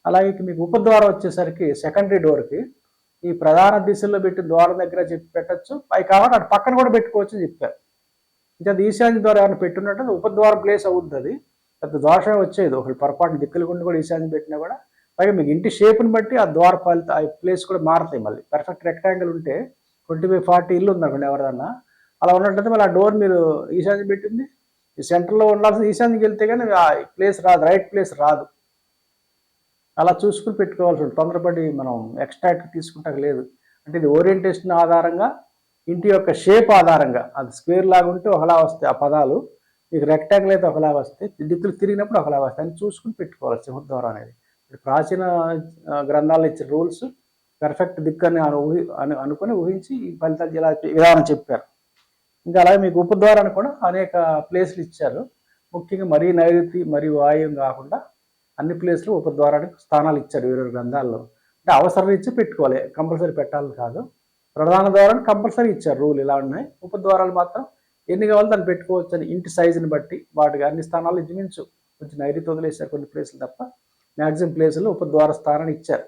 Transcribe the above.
అలాగే మీకు ఉపద్వారం వచ్చేసరికి సెకండరీ డోర్కి ఈ ప్రధాన దిశల్లో పెట్టి ద్వారం దగ్గర చెప్పి పెట్టచ్చు. అవి కావాలి అటు పక్కన కూడా పెట్టుకోవచ్చు అని చెప్పారు. ఇంకా అది ఈశాన్య ద్వారం ఏమైనా పెట్టున్నట్టు ఉపద్వారం ప్లేస్ అవుద్ది. అది పెద్ద దోషమే వచ్చేది. ఒకళ్ళు పొరపాటు దిక్కులు గుండి కూడా ఈశాన్యం పెట్టినా కూడా పైగా మీకు ఇంటి షేప్ని బట్టి ఆ ద్వార ఫలిత ఆ ప్లేస్ కూడా మారుతాయి. మళ్ళీ పర్ఫెక్ట్ రెక్టాంగిల్ ఉంటే 20/40 ఇల్లు ఉందనుకోండి ఎవరిదన్నా, అలా ఉన్నట్లయితే మళ్ళీ ఆ డోర్ మీరు ఈశాన్యం పెట్టింది ఈ సెంటర్లో ఉండాల్సిన ఈశాన్యకి వెళ్తే కానీ ఆ ప్లేస్ రాదు, రైట్ ప్లేస్ రాదు. అలా చూసుకుని పెట్టుకోవాల్సి ఉంటుంది. తొందరపడి మనం ఎక్స్ట్రాక్ట్ తీసుకుంటాక లేదు. అంటే ఇది ఓరియంటేషన్ ఆధారంగా, ఇంటి యొక్క షేప్ ఆధారంగా, అది స్క్వేర్ లాగా ఉంటే ఒకలా వస్తాయి ఆ పదాలు, మీకు రెక్టాంగిల్ అయితే ఒకలా వస్తాయి, దిక్కులు తిరిగినప్పుడు ఒకలా వస్తాయి అని చూసుకుని పెట్టుకోవాలి సింహద్వారం అనేది. ప్రాచీన గ్రంథాల్లో ఇచ్చిన రూల్స్ పర్ఫెక్ట్ దిక్కు అని అనుకుని ఊహించి ఈ ఫలితాలు ఇలా విధానం చెప్పారు. ఇంకా అలాగే మీకు ఉపద్వారాన్ని కూడా అనేక ప్లేస్లు ఇచ్చారు. ముఖ్యంగా మరీ నైరుతి మరీ వాయువ్యం కాకుండా అన్ని ప్లేస్లు ఉపద్వారానికి స్థానాలు ఇచ్చారు 22 గ్రంథాల్లో. అంటే అవసరం ఇచ్చి పెట్టుకోవాలి, కంపల్సరీ పెట్టాలని కాదు. ప్రధాన ద్వారాన్ని కంపల్సరీ ఇచ్చారు రూల్ ఇలా ఉన్నాయి. ఉపద్వారాలు మాత్రం ఎన్ని కావాలో దాన్ని పెట్టుకోవచ్చు అని ఇంటి సైజుని బట్టి వాటికి అన్ని స్థానాలు ఇంచుమించు కొంచెం నైరుతి వదిలేశారు కొన్ని ప్లేసులు తప్ప మ్యాక్సిమం ప్లేసుల్లో ఉపద్వార స్థానాన్ని ఇచ్చారు.